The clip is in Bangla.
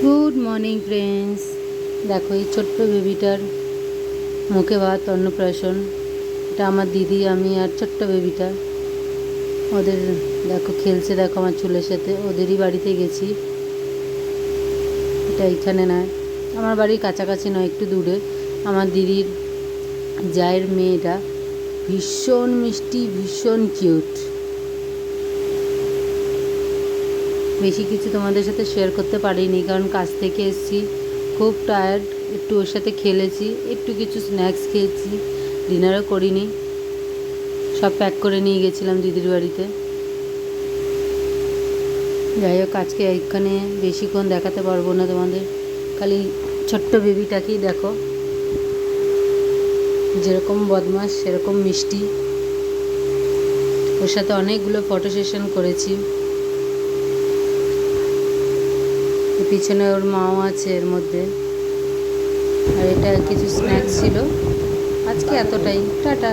Good morning friends. দেখো এই ছোট্ট বেবিটার মুখে ভাত অন্নপ্রাশন। এটা আমার দিদি, আমি আর ছোট্ট বেবিটা। ওদের দেখো খেলছে, দেখো আমার চুলের সাথে। ওদেরই বাড়িতে গেছি। এটা এইখানে নয়, আমার বাড়ির কাছাকাছি নয়, একটু দূরে। আমার দিদির জায়ের মেয়েটা ভীষণ মিষ্টি, ভীষণ কিউট। বেশি কিছু তোমাদের সাথে শেয়ার করতে পারিনি, কারণ কাজ থেকে এসেছি, খুব টায়ার্ড। একটু ওর সাথে খেলেছি, একটু কিছু স্ন্যাক্স খেয়েছি, ডিনারও করিনি। সব প্যাক করে নিয়ে গেছিলাম দিদির বাড়িতে। যাই হোক, আজকে এইখানে বেশিক্ষণ দেখাতে পারবো না তোমাদের, খালি ছোট্ট বেবিটাকেই দেখো। যেরকম বদমাস সেরকম মিষ্টি। ওর সাথে অনেকগুলো ফটো সেশন করেছি। পিছনে ওর মাও আছে এর মধ্যে। আর এটা কিছু স্ন্যাক্স ছিল। আজকে এতটাই, টাটা।